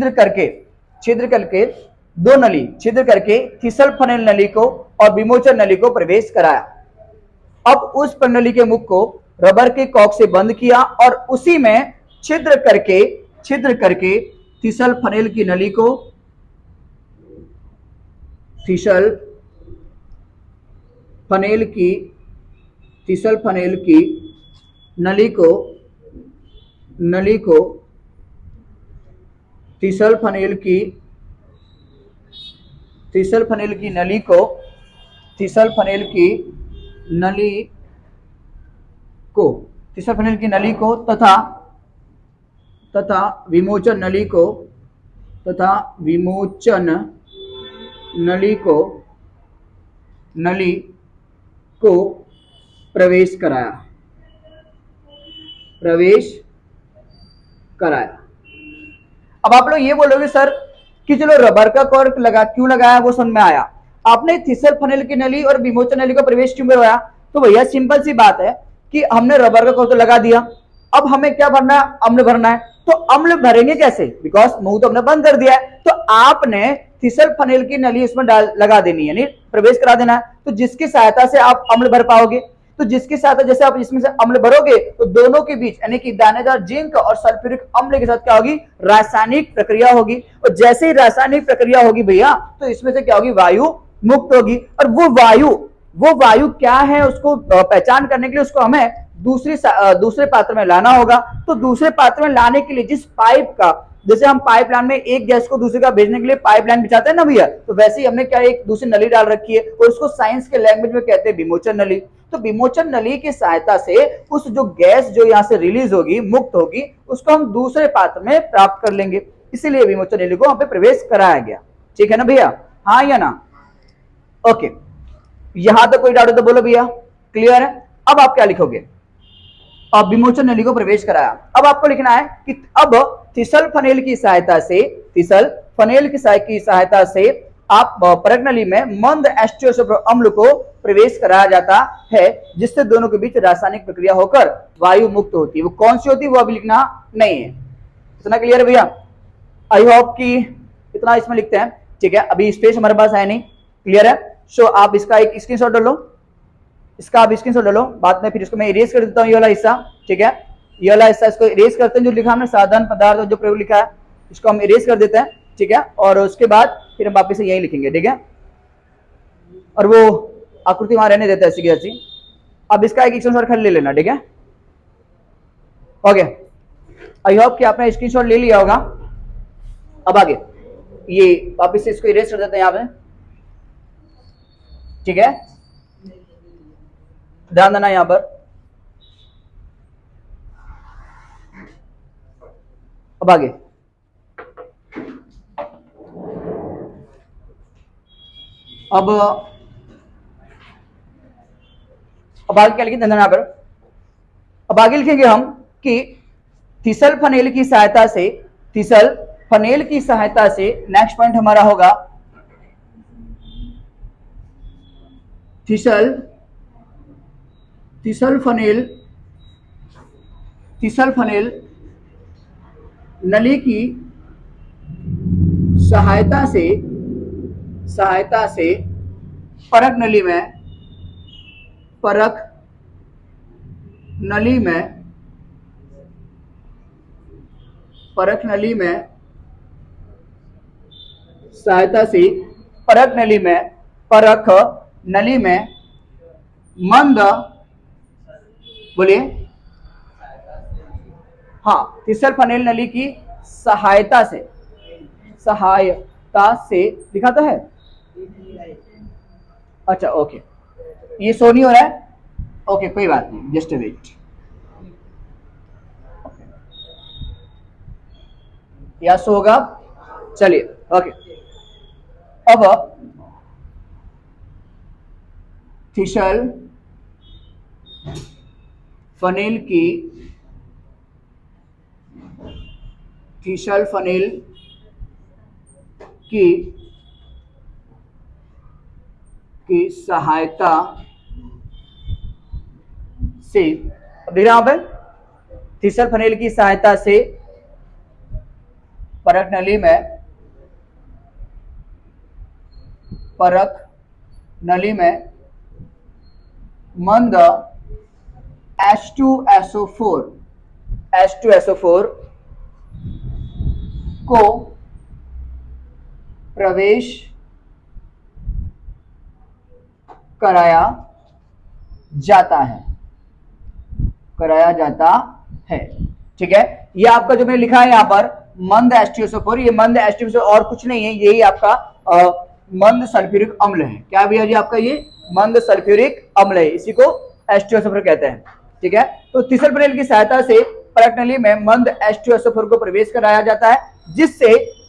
उसी में छिद्र करके दो नली छिद्र करके थिसल फनेल नली को और विमोचन नली को प्रवेश कराया। अब उस प्रणाली के मुख को रबर के कॉर्क से बंद किया और उसी में छिद्र करके थिसल फनेल की नली को तथा विमोचन नली को प्रवेश कराया। अब आप लोग ये बोलोगे सर कि चलो रबर का कॉर्क क्यों लगाया वो समझ में आया, आपने थिसल फनेल की नली और विमोचन नली को प्रवेश क्यों करवाया, तो भैया सिंपल सी बात है कि हमने रबर का कॉर्क लगा दिया, अब हमें क्या भरना है, अम्ल भरना है, तो अम्ल भरेंगे कैसे, बिकॉज मुंह तो हमने बंद कर दिया है, तो आपने थिसल फनेल की नली इसमें लगा देनी है, यानी प्रवेश करा देना है, तो जिसकी सहायता से आप अम्ल भर पाओगे। तो जिसकी सहायता जैसे आप इसमें से अम्ल भरोगे तो दोनों के बीच यानी कि दानेदार जिंक और सल्फ्यूरिक अम्ल के साथ क्या होगी, रासायनिक प्रक्रिया होगी, और जैसे ही रासायनिक प्रक्रिया होगी भैया तो इसमें से क्या होगी, वायु मुक्त होगी। और वो वायु क्या है उसको पहचान करने के लिए उसको हमें दूसरे पात्र में लाना होगा। तो दूसरे पात्र में लाने के लिए जिस पाइप का, जैसे हम पाइपलाइन में एक गैस को दूसरे का भेजने के लिए पाइपलाइन बिछाते हैं ना भैया, तो वैसे ही हमने क्या एक दूसरी नली डाल रखी है और उसको साइंस के लैंग्वेज में कहते हैं विमोचन नली। तो विमोचन नली की सहायता से उस जो गैस जो यहाँ से रिलीज होगी, मुक्त होगी, उसको हम दूसरे पात्र में प्राप्त कर लेंगे, इसीलिए विमोचन नली को वहां पे प्रवेश कराया गया। ठीक है ना भैया, हाँ या ना, ओके। यहां तक कोई डाउट है तो बोलो भैया, क्लियर है। अब आप क्या लिखोगे, अब विमोचन नली को प्रवेश कराया, अब आपको लिखना है कि अब थिसल फनेल की सहायता से आप परत नली में मंद H2SO अम्ल को प्रवेश कराया जाता है, जिससे दोनों के बीच रासायनिक प्रक्रिया होकर वायु मुक्त होती है। वो कौन सी होती है वो अभी लिखना नहीं है, इतना क्लियर है भैया। आई होप कि इतना इसमें लिखते हैं, ठीक है। अभी स्पेस हमारे पास है नहीं, क्लियर है। सो आप इसका एक स्क्रीनशॉट डालो, इसका आप स्क्रीनशॉट डालो, बाद में फिर इसको मैं इरेज कर देता हूँ ये वाला हिस्सा, ठीक है। ये वाला हिस्सा इसको इरेज करते हैं, जो लिखा हमने साधन पदार्थ जो प्रयोग लिखा है इसको हम इरेज कर देते हैं, ठीक है। और उसके बाद फिर हम वापस से यही लिखेंगे, ठीक है। और वो आकृति वहां रहने देता है ऐसी की ऐसी। अब इसका एक स्क्रीनशॉट ले लेना, ठीक है, ओके। आई होप कि आपने स्क्रीनशॉट ले लिया होगा। अब आगे ये वापिस से इसको इरेज कर देते हैं यहाँ पे, ठीक है, ध्यान देना यहां पर। अब आगे अब आगे क्या लिखे, ध्यान देना यहां पर। अब आगे लिखेंगे हम कि थिसल फनेल की सहायता से, थिसल फनेल की सहायता से नेक्स्ट पॉइंट हमारा होगा थिसल फनेल नली की सहायता से परख नली में सहायता से परख नली में मंद, बोलिए, हाँ, थिसल फनेल नली की सहायता से लिखा तो है, अच्छा ओके, ये शो नहीं हो रहा है, ओके कोई बात नहीं, जस्ट वेट, या शो होगा, चलिए ओके। अब थिसल फनेल की सहायता से, अब देख रहे हैं आप, थिसल फनेल की सहायता से परख नली में मंद H2SO4 को प्रवेश कराया जाता है, ठीक है। ये आपका जो मैंने लिखा है यहाँ पर मंद H2SO4, ये मंद H2SO और कुछ नहीं है, यही आपका मंद सल्फ्यूरिक अम्ल है। क्या भैया जी, आपका ये मंद सल्फ्यूरिक अम्ल है, इसी को H2SO4 कहते हैं, ठीक है। तो थिसल फनेल की सहायता से परख नली में मंद H2SO4 को प्रवेश कराया जाता है, जिससे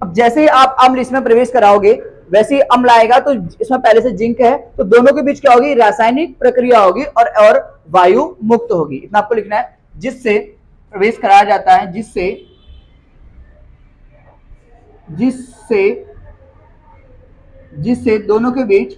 अब जैसे ही आप अम्ल इसमें प्रवेश कराओगे वैसे ही अम्ल आएगा, तो इसमें पहले से जिंक है, तो दोनों के बीच क्या होगी, रासायनिक प्रक्रिया होगी और वायु मुक्त होगी, इतना आपको लिखना है। जिससे प्रवेश कराया जाता है, जिससे दोनों के बीच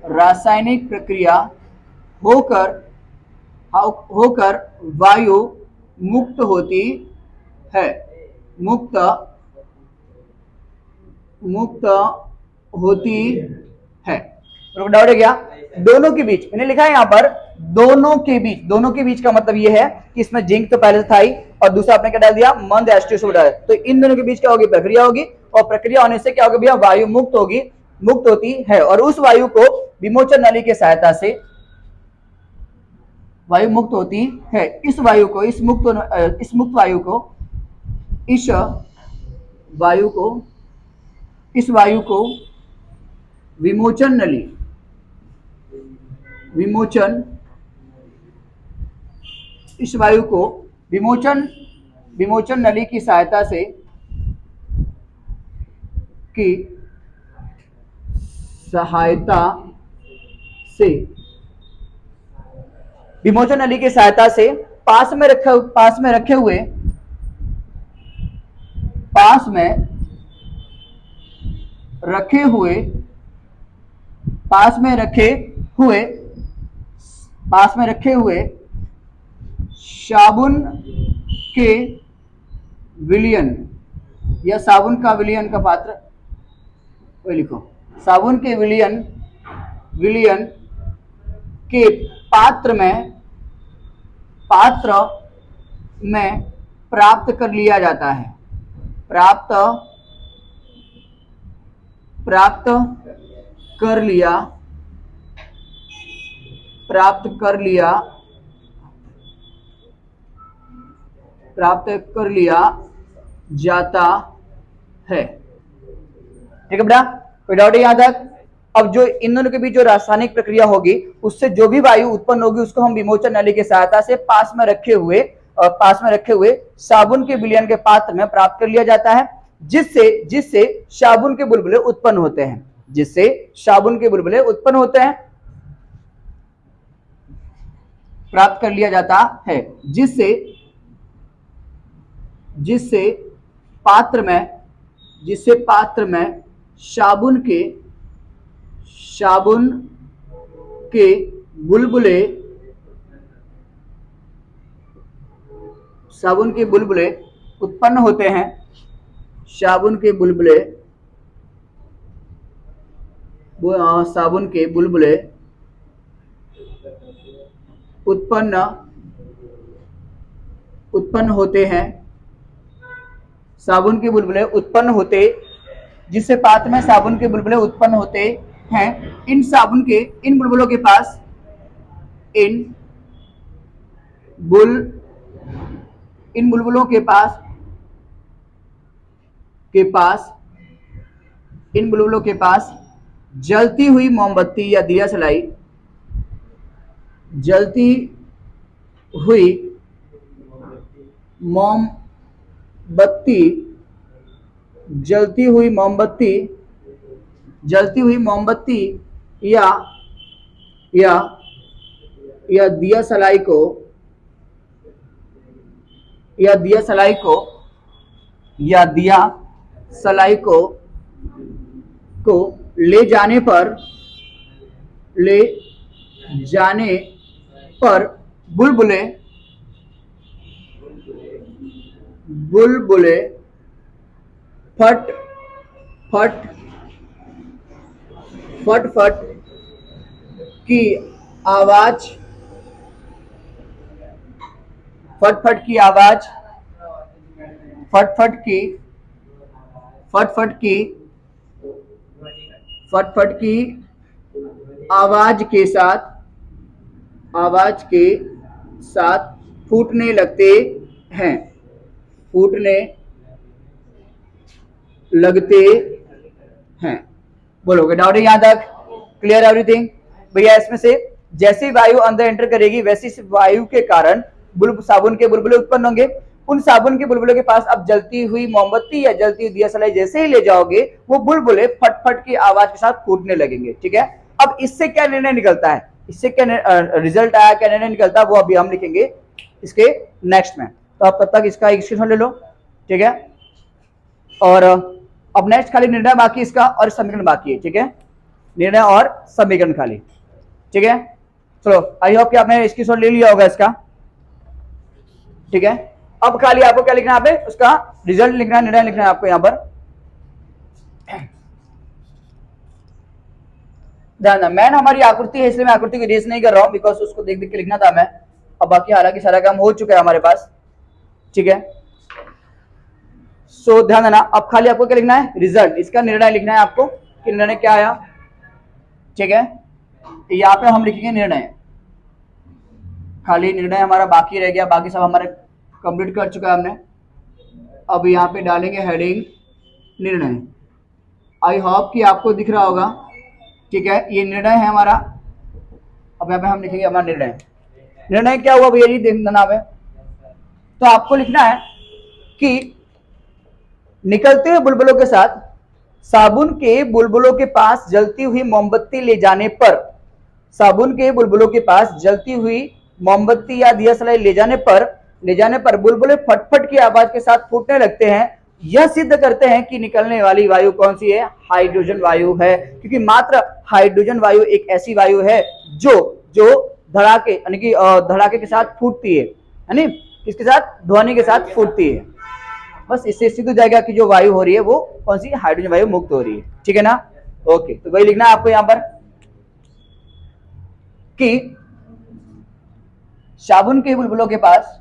रासायनिक प्रक्रिया होकर वायु मुक्त होती है, डाउट है क्या? दोनों के बीच मैंने लिखा है यहाँ पर, दोनों के बीच का मतलब ये है कि इसमें जिंक तो पहले से था ही, और दूसरा आपने क्या डाल दिया, मंद H2SO डाल, तो इन दोनों के बीच क्या होगी, प्रक्रिया होगी, और प्रक्रिया होने से क्या होगा भैया, वायु मुक्त होती है, और उस वायु को विमोचन नली की सहायता से वायु मुक्त होती है। इस वायु को विमोचन नली की सहायता से विमोचन नली की सहायता से पास में रखे हुए साबुन के विलयन या साबुन का विलयन का पात्र वही लिखो, साबुन के विलयन विलयन के पात्र में प्राप्त कर लिया जाता है, प्राप्त कर लिया जाता है। ठीक है बेटा, कोई डाउट है यहां तक? अब जो इन दोनों के बीच जो रासायनिक प्रक्रिया होगी उससे जो भी वायु उत्पन्न होगी उसको हम विमोचन नली की सहायता से पास में रखे हुए साबुन के विलयन के पात्र में प्राप्त कर लिया जाता है, जिससे साबुन के बुलबुले उत्पन्न होते हैं, प्राप्त कर लिया जाता है, जिससे पात्र में साबुन के बुलबुले उत्पन्न होते हैं, साबुन के बुलबुले उत्पन्न होते, जिससे पात्र में साबुन के बुलबुले उत्पन्न होते हैं। इन बुलबुलों के पास जलती हुई मोमबत्ती या दिया सलाई जलती हुई मोमबत्ती या दिया सलाई को ले जाने पर बुलबुले फट की आवाज के साथ फूटने लगते हैं। बोलोगे डाउट है यहां तक? Clear everything? भैया इसमें से जैसी वायु अंदर एंटर करेगी वैसी वायु के कारण साबुन के बुलबुले उत्पन्न होंगे। उन साबुन के बुलबुले के पास अब जलती हुई मोमबत्ती या जलती हुई दिया सलाई जैसे ही ले जाओगे वो बुलबुले फट की आवाज के साथ फूटने लगेंगे। ठीक है, अब इससे क्या निर्णय निकलता है, इससे क्या रिजल्ट आया, क्या निर्णय निकलता है, वो अभी हम लिखेंगे इसके नेक्स्ट में। तो आप तब तक इसका एक स्क्रीनशॉट ले लो। ठीक है, और अब नेक्स्ट खाली निर्णय बाकी इसका और समीकरण बाकी है। ठीक है, निर्णय और समीकरण खाली। ठीक है, चलो आई होप कि आपने स्क्रीनशॉट ले लिया होगा इसका। ठीक है, अब खाली आपको क्या लिखना है, यहाँ पे उसका रिजल्ट लिखना है, निर्णय लिखना है आपको यहाँ पर। ध्यान, मैन हमारी आकृति है इसलिए मैं आकृति की रेस नहीं कर रहा हूं बिकॉज उसको देख देख के लिखना था मैं। अब बाकी हालांकि सारा काम हो चुका है हमारे पास। ठीक है, सो ध्यान देना, अब खाली आपको क्या लिखना है, रिजल्ट, इसका निर्णय लिखना है आपको कि निर्णय क्या आया। ठीक है, यहाँ पे हम लिखेंगे निर्णय, खाली निर्णय हमारा बाकी रह गया, बाकी सब हमारे कंप्लीट कर चुका है हमने। अब यहाँ पे डालेंगे हेडिंग निर्णय। आई होप कि आपको दिख रहा होगा। ठीक है, ये निर्णय है हमारा। अब यहाँ पे हम लिखेंगे हमारा निर्णय। निर्णय क्या हुआ भैया जी, देखना है। तो आपको लिखना है कि निकलते हुए बुलबुलों के साथ साबुन के बुलबुलों के पास जलती हुई मोमबत्ती ले जाने पर, साबुन के बुलबुलों के पास जलती हुई मोमबत्ती या दिया सलाई ले जाने पर बुलबुले फटफट की आवाज के साथ फूटने लगते हैं। यह सिद्ध करते हैं कि निकलने वाली वायु कौन सी है, हाइड्रोजन वायु है, क्योंकि मात्र हाइड्रोजन वायु एक ऐसी वायु है जो धड़ाके यानी कि धड़ाके के साथ फूटती है, यानी किसके साथ, ध्वनि के साथ फूटती है। बस इससे सिद्ध हो जाएगा कि जो वायु हो रही है वो कौन सी, हाइड्रोजन वायु मुक्त हो रही है। ठीक है ना, ओके, तो वही लिखना है आपको यहां पर कि साबुन के बुलबुलों के पास,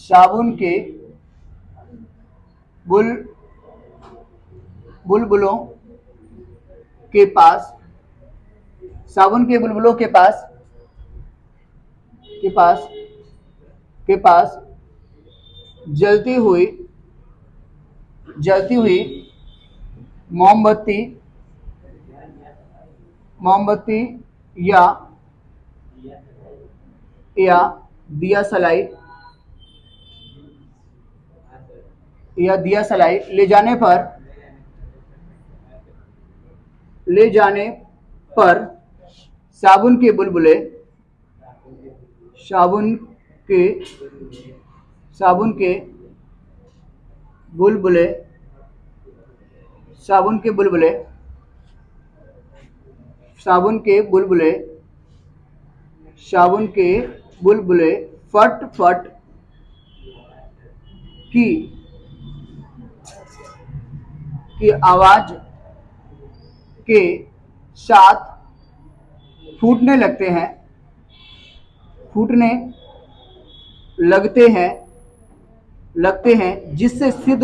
साबुन के बुलबुलों के पास, साबुन के बुलबुलों के पास के पास जलती हुई मोमबत्ती या दिया सलाई ले जाने पर साबुन के बुलबुले फट फट की आवाज के साथ फूटने लगते हैं, जिससे सिद्ध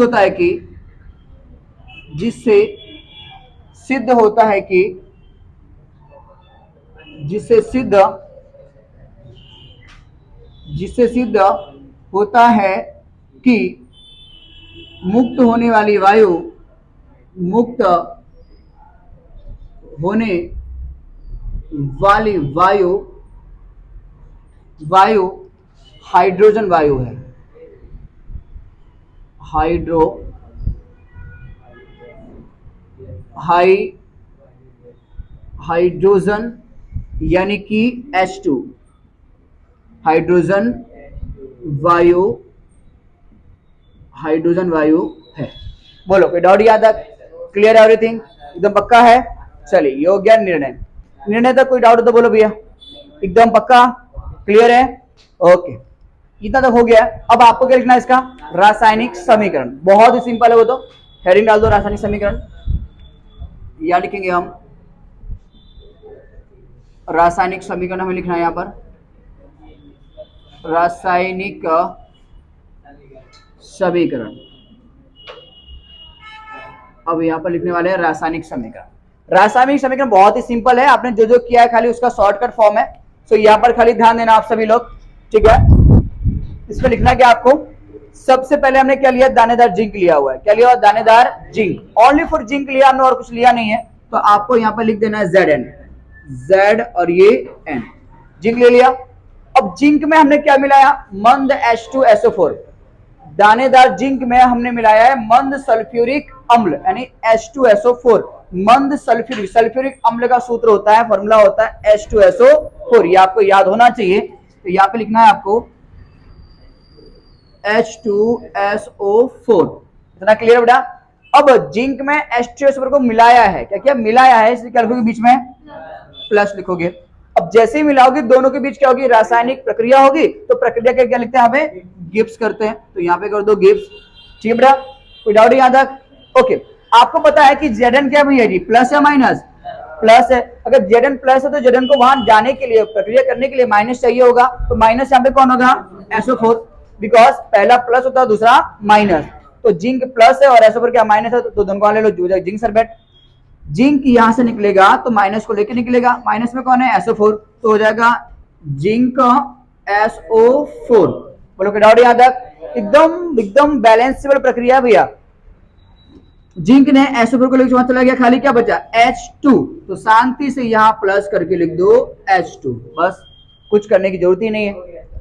होता है कि मुक्त होने वाली वायु हाइड्रोजन वायु है। हाइड्रोजन यानी कि H2, हाइड्रोजन वायु है। बोलो, कोई डाउट याद तक? Clear everything? एकदम पक्का है? चलिए, योग्य निर्णय तक कोई डाउट तो बोलो भैया। एकदम पक्का? क्लियर है? ओके, इतना तक हो गया। अब आपको क्या लिखना है इसका? रासायनिक समीकरण। बहुत ही सिंपल है वो तो, हेडिंग डाल दो रासायनिक समीकरण। या लिखेंगे हम रासायनिक समीकरण, हमें लिखना है यहाँ पर रासायनिक समीकरण। अब यहाँ पर लिखने वाले हैं रासायनिक समीकरण। रासायनिक समीकरण बहुत ही सिंपल है, आपने जो जो किया है खाली उसका शॉर्टकट फॉर्म है। तो यहाँ पर खाली ध्यान देना आप सभी लोग, ठीक है? इसमें लिखना क्या आपको? सबसे पहले हमने क्या लिया? दानेदार जिंक लिया हुआ है। क्या लिया हुआ? दानेदार जिंक। ओनली फॉर जिंक लिया हमने, और कुछ लिया नहीं है। तो आपको यहाँ पर लिख देना है ZN, Z और ये N, जिंक ले लिया। अब जिंक में हमने क्या मिलाया? मंद H2SO4। दानेदार जिंक में हमने मिलाया है मंद सल्फ्यूरिक अम्ल, यानी H2SO4। मंद सल्फ्यूरिक अम्ल का सूत्र होता है, फॉर्मूला होता है H2SO4। ये आपको याद होना चाहिए। तो यहाँ पे लिखना है आपको H2SO4। इतना क्लियर बेटा? अब जिंक में H2SO4 को मिलाया है। क्या क्या मिलाया है? इसलिए क्या लिखोगे बीच में? प्लस लिखोगे। अब जैसे ही मिलाओगे दोनों के बीच क्या होगी? रासायनिक प्रक्रिया होगी। तो प्रक्रिया के क्या लिखते हैं? हमें गिब्स करते हैं। तो यहाँ पे कर दो गिब्स। ठीक है बेटा? कोई डाउट यहाँ तक? ओके, आपको पता है कि Zn क्या भैया जी? प्लस या माइनस? प्लस है। अगर Zn प्लस है तो Zn को वहां जाने के लिए, प्रक्रिया करने के लिए माइनस चाहिए होगा। तो माइनस यहाँ पे कौन होगा? SO4, बिकॉज पहला प्लस होता है, दूसरा माइनस। तो जिंक प्लस है और SO4 क्या माइनस है, तो दोनों को ले लो, जिंक सरबेट। जिंक यहां से निकलेगा तो माइनस को लेके निकलेगा। माइनस में कौन है? SO4, तो हो जाएगा जिंक SO4। बोलो कोई डाउट यहां तक? एकदम बैलेंसेबल प्रक्रिया भैया। जिंक ने SO4 को लेकर चला गया, खाली क्या बचा? H2। तो शांति से यहां प्लस करके लिख दो H2, बस, कुछ करने की जरूरत ही नहीं है।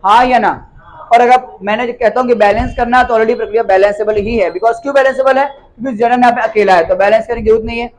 हाँ या ना? और अगर मैंने कहता हूं कि बैलेंस करना है तो ऑलरेडी प्रक्रिया बैलेंसेबल ही है। बिकॉज क्यों बैलेंसेबल है? क्योंकि Zn यहाँ पे अकेला है, तो बैलेंस करने की जरूरत नहीं है।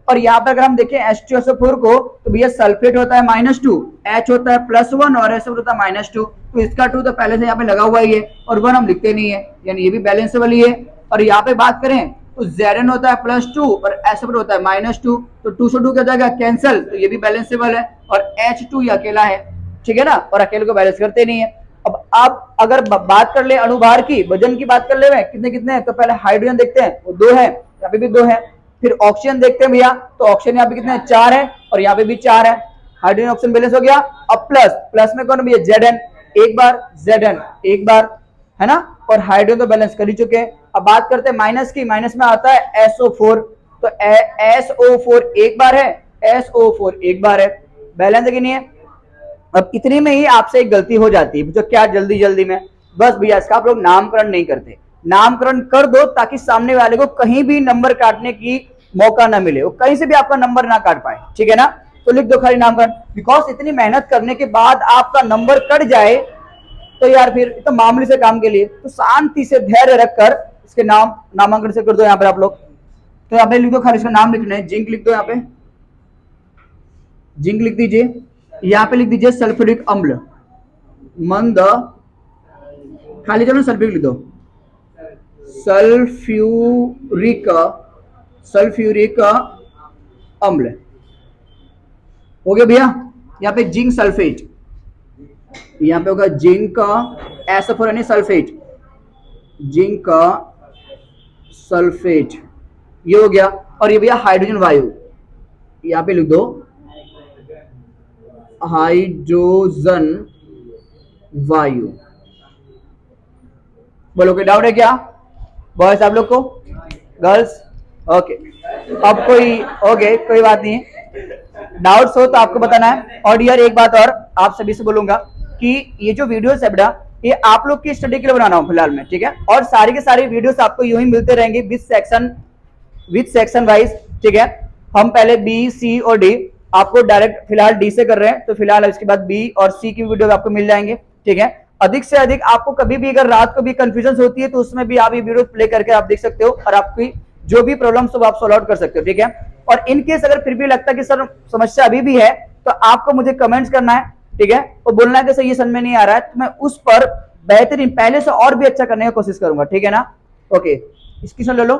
और यहाँ पर अगर हम देखें H2SO4 को, तो भैया सल्फेट होता है -2, H होता है +1 और SO4 होता है -2। तो इसका 2 तो पहले से यहाँ पे लगा हुआ ही है, और 1 हम लिखते नहीं है, यानी ये भी बैलेंसेबल ही है। और यहाँ पे बात करें तो Zn होता है +2 और SO4 होता है -2, तो 2 से 2 क्या जाएगा? कैंसिल। तो ये भी बैलेंसेबल है। और H2 ये अकेला है, ठीक है ना? और अकेले को बैलेंस करते नहीं है। अब आप अगर बात कर ले अनुभार की, वजन की बात कर ले, कितने कितने हैं? तो पहले हाइड्रोजन देखते हैं, वो 2 है, यहाँ पे भी 2 है। फिर ऑक्सीजन देखते हैं भैया, तो ऑक्सीजन यहाँ पे कितने 4 है और यहाँ पे भी 4 है। हाइड्रोजन ऑक्सीजन बैलेंस हो गया। अब प्लस में कौन भैया Zn, एक बार Zn एक बार, है ना, और हाइड्रोजन तो बैलेंस कर ही चुके हैं। अब बात करते हैं माइनस की, माइनस में आता है SO4, तो SO4 एक बार है, SO4 एक बार है, बैलेंस है कि नहीं है। अब इतने में ही आपसे एक गलती हो जाती है, जो क्या जल्दी में, बस भैया इसका आप लोग नामकरण नहीं करते। नामकरण कर दो ताकि सामने वाले को कहीं भी नंबर काटने की मौका ना मिले, वो कहीं से भी आपका नंबर ना काट पाए, ठीक है ना। तो लिख दो खाली नामकरण, बिकॉज इतनी मेहनत करने के बाद आपका नंबर कट जाए तो यार फिर तो मामूली से काम के लिए, तो शांति से धैर्य रखकर इसके नामांकन से कर दो। यहाँ पर आप लोग तो यहाँ पे लिख दो, खाली इसका नाम लिखना है, जिंक लिख दो, यहाँ पे जिंक लिख दीजिए। यहाँ पे लिख दीजिए सल्फ्यूरिक अम्ल, मंद, खाली चलो सल्फ्यूरिक लिख दो, सल्फ्यूरिक अम्ल हो गया भैया। यहाँ पे जिंक सल्फेट, यहाँ पे होगा जिंक SO4 यानी सल्फेट, जिंक सल्फेट, ये हो गया। और ये भैया हाइड्रोजन वायु, यहाँ पे लिख दो हाइड्रोजन वायु। बोलो कोई डाउट है क्या बॉयज आप लोग को, गर्ल्स? ओके, अब कोई बात नहीं है, डाउट्स हो तो आपको बताना है। और यार एक बात और आप सभी से बोलूंगा कि ये जो वीडियोस है बेटा, ये आप लोग की स्टडी के लिए बनाना हो फिलहाल में, ठीक है। और सारे के सारे वीडियोस आपको यूं ही मिलते रहेंगे विद सेक्शन वाइज, ठीक है। हम पहले बी, सी और डी, आपको डायरेक्ट फिलहाल डी से कर रहे हैं, तो फिलहाल इसके बाद बी और सी की वीडियो आपको मिल जाएंगे, ठीक है। अधिक से अधिक आपको कभी भी अगर रात को भी कंफ्यूजन होती है तो उसमें भी आप ये वीडियो प्ले करके आप देख सकते हो और आपकी जो भी प्रॉब्लम सब आप सॉल्व आउट कर सकते हो, ठीक है। और इन केस अगर फिर भी लगता है कि सर समस्या अभी भी है, तो आपको मुझे कमेंट्स करना है, ठीक है, और बोलना है कि सर ये समझ में नहीं आ रहा है, तो मैं उस पर बेहतरीन पहले से और भी अच्छा करने की कोशिश करूंगा, ठीक है ना। ओके, इसकी सुन ले लो।